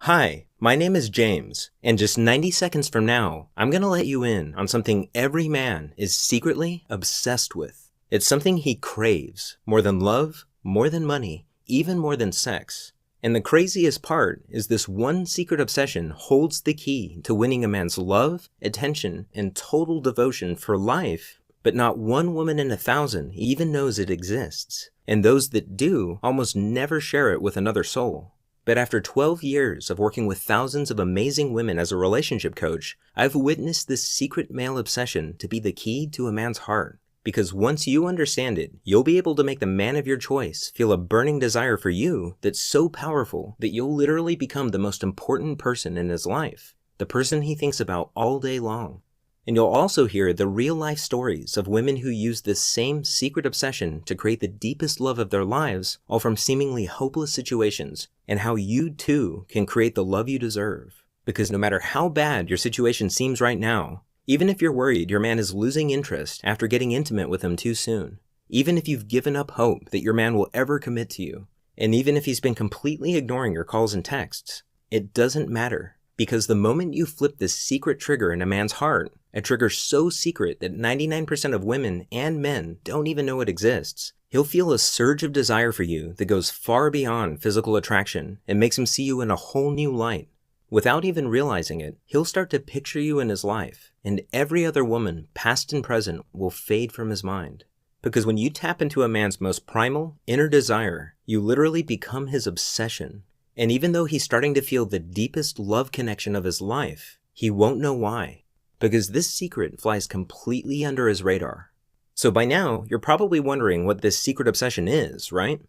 Hi, my name is James, and just 90 seconds from now, I'm gonna let you in on something every man is secretly obsessed with. It's something he craves, more than love, more than money, even more than sex. And the craziest part is this one secret obsession holds the key to winning a man's love, attention, and total devotion for life, but not one woman in 1,000 even knows it exists. And those that do almost never share it with another soul. But after 12 years of working with thousands of amazing women as a relationship coach, I've witnessed this secret male obsession to be the key to a man's heart. Because once you understand it, you'll be able to make the man of your choice feel a burning desire for you that's so powerful that you'll literally become the most important person in his life, the person he thinks about all day long. And you'll also hear the real-life stories of women who use this same secret obsession to create the deepest love of their lives, all from seemingly hopeless situations, and how you too can create the love you deserve. Because no matter how bad your situation seems right now, even if you're worried your man is losing interest after getting intimate with him too soon, even if you've given up hope that your man will ever commit to you, and even if he's been completely ignoring your calls and texts, it doesn't matter. Because the moment you flip this secret trigger in a man's heart, a trigger so secret that 99% of women and men don't even know it exists, he'll feel a surge of desire for you that goes far beyond physical attraction and makes him see you in a whole new light. Without even realizing it, he'll start to picture you in his life, and every other woman, past and present, will fade from his mind. Because when you tap into a man's most primal, inner desire, you literally become his obsession. And even though he's starting to feel the deepest love connection of his life, he won't know why. Because this secret flies completely under his radar. So by now, you're probably wondering what this secret obsession is, right?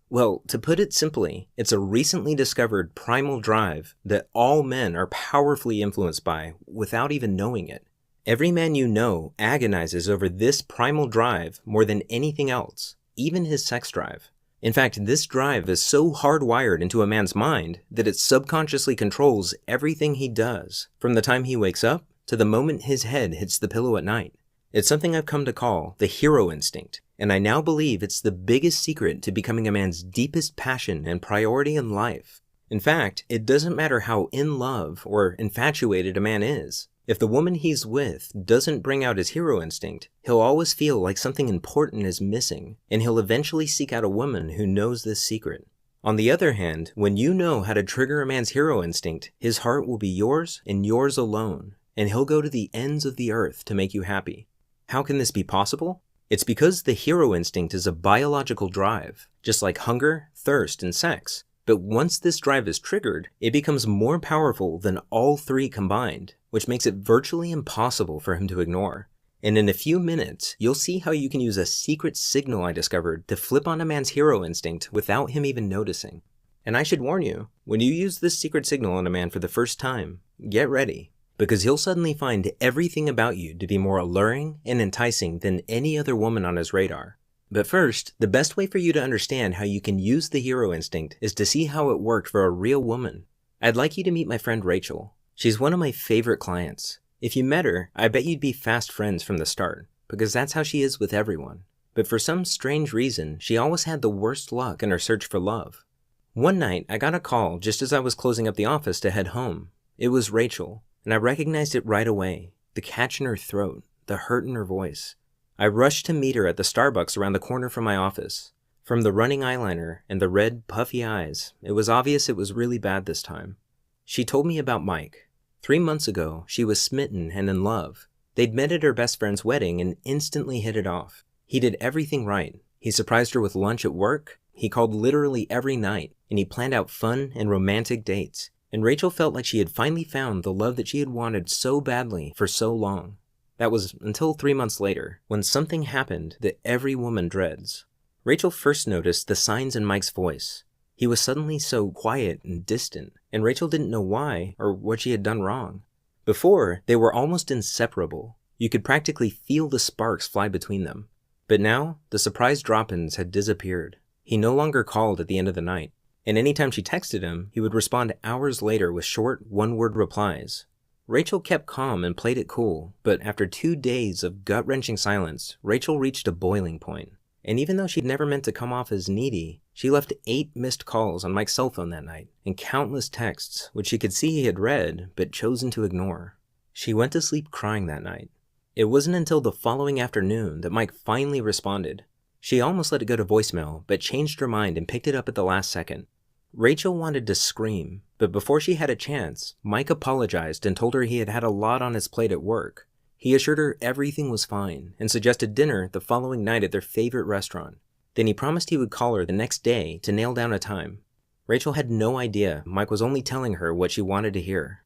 Well, to put it simply, it's a recently discovered primal drive that all men are powerfully influenced by without even knowing it. Every man you know agonizes over this primal drive more than anything else, even his sex drive. In fact, this drive is so hardwired into a man's mind that it subconsciously controls everything he does, from the time he wakes up to the moment his head hits the pillow at night. It's something I've come to call the hero instinct, and I now believe it's the biggest secret to becoming a man's deepest passion and priority in life. In fact, it doesn't matter how in love or infatuated a man is. If the woman he's with doesn't bring out his hero instinct, he'll always feel like something important is missing, and he'll eventually seek out a woman who knows this secret. On the other hand, when you know how to trigger a man's hero instinct, his heart will be yours and yours alone, and he'll go to the ends of the earth to make you happy. How can this be possible? It's because the hero instinct is a biological drive, just like hunger, thirst, and sex. But once this drive is triggered, it becomes more powerful than all three combined, which makes it virtually impossible for him to ignore. And in a few minutes, you'll see how you can use a secret signal I discovered to flip on a man's hero instinct without him even noticing. And I should warn you, when you use this secret signal on a man for the first time, get ready, because he'll suddenly find everything about you to be more alluring and enticing than any other woman on his radar. But first, the best way for you to understand how you can use the hero instinct is to see how it worked for a real woman. I'd like you to meet my friend Rachel. She's one of my favorite clients. If you met her, I bet you'd be fast friends from the start, because that's how she is with everyone. But for some strange reason, she always had the worst luck in her search for love. One night, I got a call just as I was closing up the office to head home. It was Rachel, and I recognized it right away. The catch in her throat, the hurt in her voice. I rushed to meet her at the Starbucks around the corner from my office. From the running eyeliner and the red, puffy eyes, it was obvious it was really bad this time. She told me about Mike. 3 months ago, she was smitten and in love. They'd met at her best friend's wedding and instantly hit it off. He did everything right. He surprised her with lunch at work. He called literally every night, and he planned out fun and romantic dates. And Rachel felt like she had finally found the love that she had wanted so badly for so long. That was until 3 months later, when something happened that every woman dreads. Rachel first noticed the signs in Mike's voice. He was suddenly so quiet and distant, and Rachel didn't know why or what she had done wrong. Before, they were almost inseparable. You could practically feel the sparks fly between them. But now, the surprise drop-ins had disappeared. He no longer called at the end of the night, and anytime she texted him, he would respond hours later with short, one-word replies. Rachel kept calm and played it cool, but after 2 days of gut-wrenching silence, Rachel reached a boiling point. And even though she'd never meant to come off as needy, she left 8 missed calls on Mike's cell phone that night, and countless texts, which she could see he had read, but chosen to ignore. She went to sleep crying that night. It wasn't until the following afternoon that Mike finally responded. She almost let it go to voicemail, but changed her mind and picked it up at the last second. Rachel wanted to scream, but before she had a chance, Mike apologized and told her he had had a lot on his plate at work. He assured her everything was fine and suggested dinner the following night at their favorite restaurant. Then he promised he would call her the next day to nail down a time. Rachel had no idea Mike was only telling her what she wanted to hear.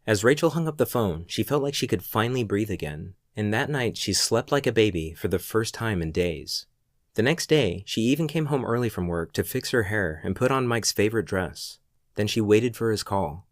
As Rachel hung up the phone, she felt like she could finally breathe again, and that night she slept like a baby for the first time in days. The next day, she even came home early from work to fix her hair and put on Mike's favorite dress. Then she waited for his call.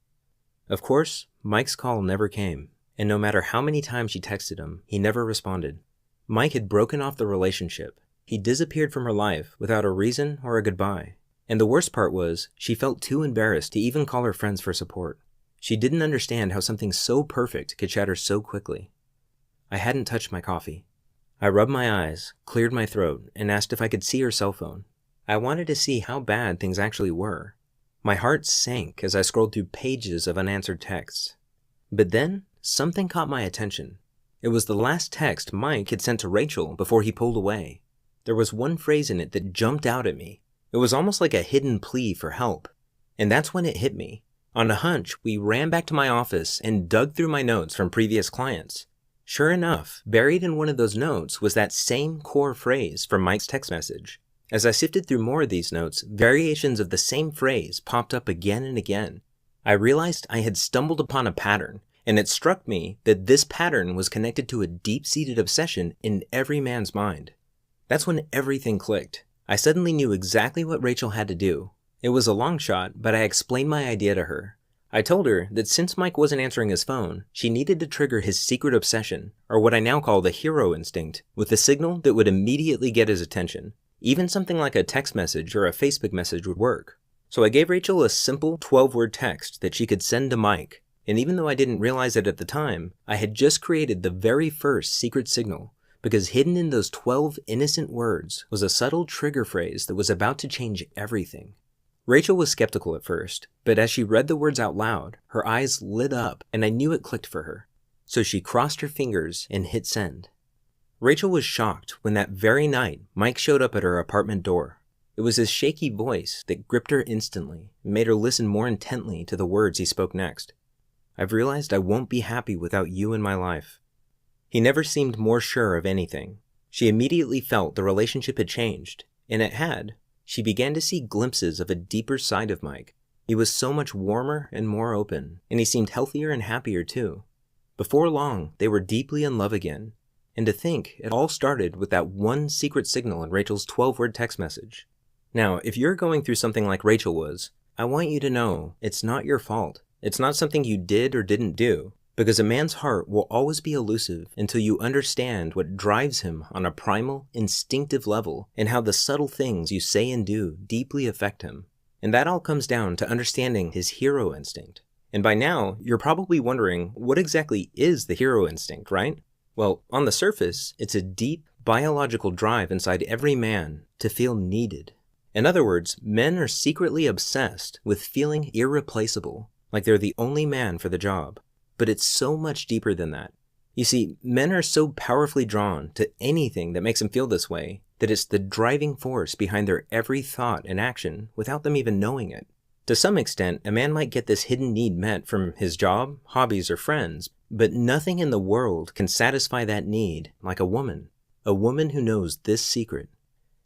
Of course, Mike's call never came, and no matter how many times she texted him, he never responded. Mike had broken off the relationship. He disappeared from her life without a reason or a goodbye. And the worst part was, she felt too embarrassed to even call her friends for support. She didn't understand how something so perfect could shatter so quickly. I hadn't touched my coffee. I rubbed my eyes, cleared my throat, and asked if I could see her cell phone. I wanted to see how bad things actually were. My heart sank as I scrolled through pages of unanswered texts. But then, something caught my attention. It was the last text Mike had sent to Rachel before he pulled away. There was one phrase in it that jumped out at me. It was almost like a hidden plea for help. And that's when it hit me. On a hunch, we ran back to my office and dug through my notes from previous clients. Sure enough, buried in one of those notes was that same core phrase from Mike's text message. As I sifted through more of these notes, variations of the same phrase popped up again and again. I realized I had stumbled upon a pattern, and it struck me that this pattern was connected to a deep-seated obsession in every man's mind. That's when everything clicked. I suddenly knew exactly what Rachel had to do. It was a long shot, but I explained my idea to her. I told her that since Mike wasn't answering his phone, she needed to trigger his secret obsession, or what I now call the hero instinct, with a signal that would immediately get his attention. Even something like a text message or a Facebook message would work. So I gave Rachel a simple 12-word text that she could send to Mike, and even though I didn't realize it at the time, I had just created the very first secret signal, because hidden in those 12 innocent words was a subtle trigger phrase that was about to change everything. Rachel was skeptical at first, but as she read the words out loud, her eyes lit up and I knew it clicked for her. So she crossed her fingers and hit send. Rachel was shocked when that very night Mike showed up at her apartment door. It was his shaky voice that gripped her instantly and made her listen more intently to the words he spoke next. I've realized I won't be happy without you in my life. He never seemed more sure of anything. She immediately felt the relationship had changed, and it had. She began to see glimpses of a deeper side of Mike. He was so much warmer and more open, and he seemed healthier and happier too. Before long, they were deeply in love again. And to think, it all started with that one secret signal in Rachel's 12-word text message. Now, if you're going through something like Rachel was, I want you to know it's not your fault. It's not something you did or didn't do. Because a man's heart will always be elusive until you understand what drives him on a primal, instinctive level and how the subtle things you say and do deeply affect him. And that all comes down to understanding his hero instinct. And by now, you're probably wondering, what exactly is the hero instinct, right? Well, on the surface, it's a deep, biological drive inside every man to feel needed. In other words, men are secretly obsessed with feeling irreplaceable, like they're the only man for the job. But it's so much deeper than that. You see, men are so powerfully drawn to anything that makes them feel this way that it's the driving force behind their every thought and action without them even knowing it. To some extent, a man might get this hidden need met from his job, hobbies, or friends, but nothing in the world can satisfy that need like a woman who knows this secret.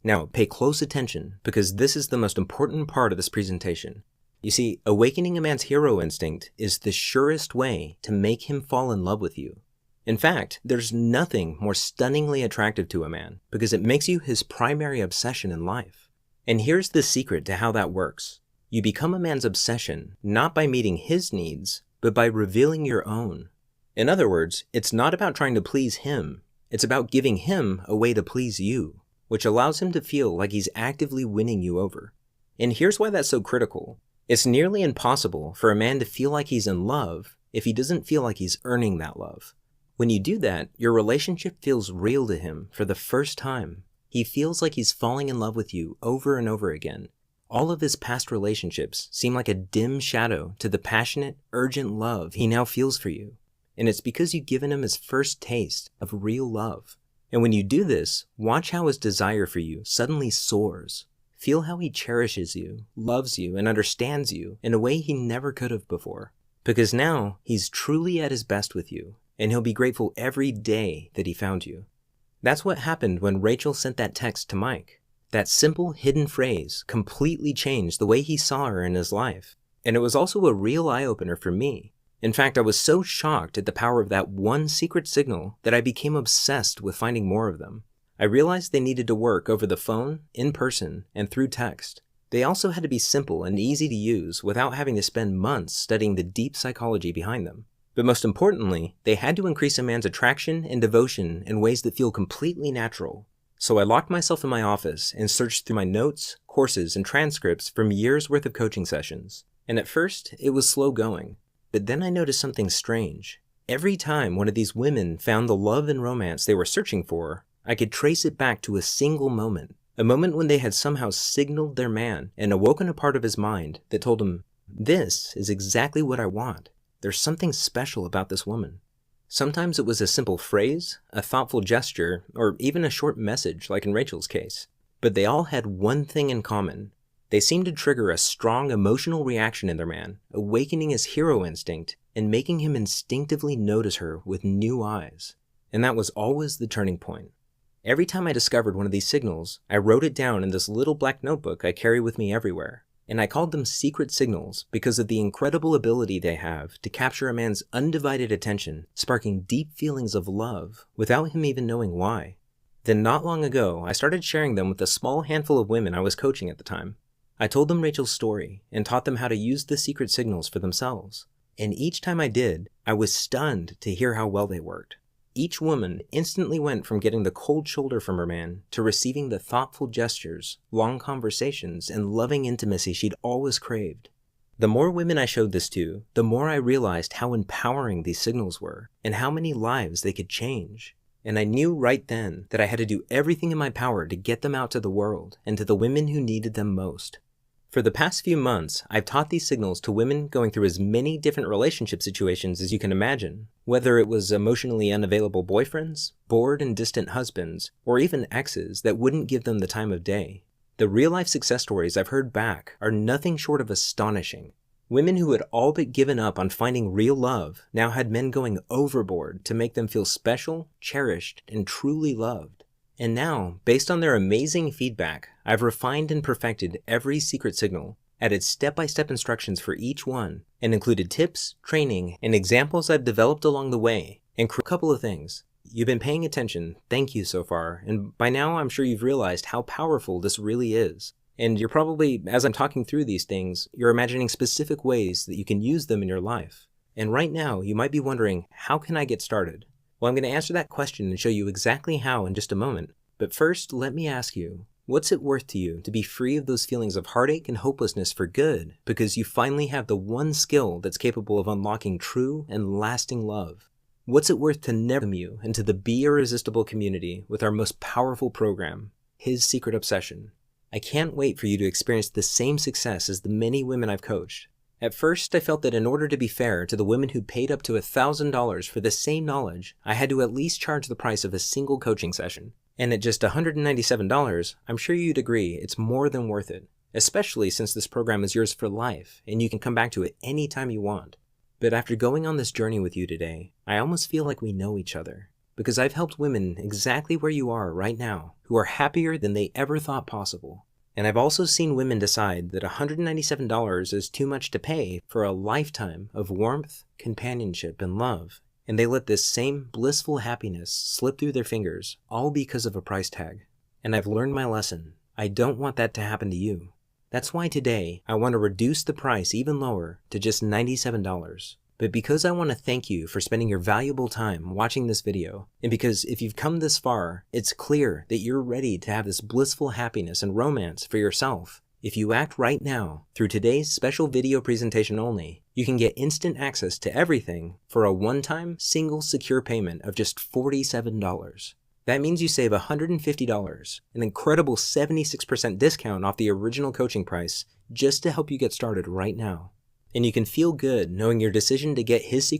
Now, pay close attention because this is the most important part of this presentation. You see, awakening a man's hero instinct is the surest way to make him fall in love with you. In fact, there's nothing more stunningly attractive to a man because it makes you his primary obsession in life. And here's the secret to how that works. You become a man's obsession not by meeting his needs, but by revealing your own. In other words, it's not about trying to please him. It's about giving him a way to please you, which allows him to feel like he's actively winning you over. And here's why that's so critical. It's nearly impossible for a man to feel like he's in love if he doesn't feel like he's earning that love. When you do that, your relationship feels real to him for the first time. He feels like he's falling in love with you over and over again. All of his past relationships seem like a dim shadow to the passionate, urgent love he now feels for you. And it's because you've given him his first taste of real love. And when you do this, watch how his desire for you suddenly soars. Feel how he cherishes you, loves you, and understands you in a way he never could have before. Because now, he's truly at his best with you, and he'll be grateful every day that he found you. That's what happened when Rachel sent that text to Mike. That simple, hidden phrase completely changed the way he saw her in his life. And it was also a real eye-opener for me. In fact, I was so shocked at the power of that one secret signal that I became obsessed with finding more of them. I realized they needed to work over the phone, in person, and through text. They also had to be simple and easy to use without having to spend months studying the deep psychology behind them. But most importantly, they had to increase a man's attraction and devotion in ways that feel completely natural. So I locked myself in my office and searched through my notes, courses, and transcripts from years' worth of coaching sessions. And at first, it was slow going. But then I noticed something strange. Every time one of these women found the love and romance they were searching for, I could trace it back to a single moment. A moment when they had somehow signaled their man and awoken a part of his mind that told him, "This is exactly what I want. There's something special about this woman." Sometimes it was a simple phrase, a thoughtful gesture, or even a short message like in Rachel's case. But they all had one thing in common. They seemed to trigger a strong emotional reaction in their man, awakening his hero instinct and making him instinctively notice her with new eyes. And that was always the turning point. Every time I discovered one of these signals, I wrote it down in this little black notebook I carry with me everywhere. And I called them secret signals because of the incredible ability they have to capture a man's undivided attention, sparking deep feelings of love without him even knowing why. Then not long ago, I started sharing them with a small handful of women I was coaching at the time. I told them Rachel's story and taught them how to use the secret signals for themselves. And each time I did, I was stunned to hear how well they worked. Each woman instantly went from getting the cold shoulder from her man to receiving the thoughtful gestures, long conversations, and loving intimacy she'd always craved. The more women I showed this to, the more I realized how empowering these signals were, and how many lives they could change. And I knew right then that I had to do everything in my power to get them out to the world, and to the women who needed them most. For the past few months, I've taught these signals to women going through as many different relationship situations as you can imagine, whether it was emotionally unavailable boyfriends, bored and distant husbands, or even exes that wouldn't give them the time of day. The real-life success stories I've heard back are nothing short of astonishing. Women who had all but given up on finding real love now had men going overboard to make them feel special, cherished, and truly loved. And now, based on their amazing feedback, I've refined and perfected every secret signal, added step-by-step instructions for each one, and included tips, training, and examples I've developed along the way, and a couple of things. You've been paying attention, thank you so far, and by now I'm sure you've realized how powerful this really is. And you're probably, as I'm talking through these things, you're imagining specific ways that you can use them in your life. And right now, you might be wondering, how can I get started? Well, I'm going to answer that question and show you exactly how in just a moment. But first, let me ask you, what's it worth to you to be free of those feelings of heartache and hopelessness for good because you finally have the one skill that's capable of unlocking true and lasting love? What's it worth to never you into the Be Irresistible community with our most powerful program, His Secret Obsession? I can't wait for you to experience the same success as the many women I've coached. At first, I felt that in order to be fair to the women who paid up to $1,000 for the same knowledge, I had to at least charge the price of a single coaching session. And at just $197, I'm sure you'd agree it's more than worth it, especially since this program is yours for life and you can come back to it anytime you want. But after going on this journey with you today, I almost feel like we know each other, because I've helped women exactly where you are right now who are happier than they ever thought possible. And I've also seen women decide that $197 is too much to pay for a lifetime of warmth, companionship, and love. And they let this same blissful happiness slip through their fingers, all because of a price tag. And I've learned my lesson. I don't want that to happen to you. That's why today, I want to reduce the price even lower to just $97. But because I want to thank you for spending your valuable time watching this video, and because if you've come this far, it's clear that you're ready to have this blissful happiness and romance for yourself. If you act right now, through today's special video presentation only, you can get instant access to everything for a one-time, single secure payment of just $47. That means you save $150, an incredible 76% discount off the original coaching price, just to help you get started right now. And you can feel good knowing your decision to get his secret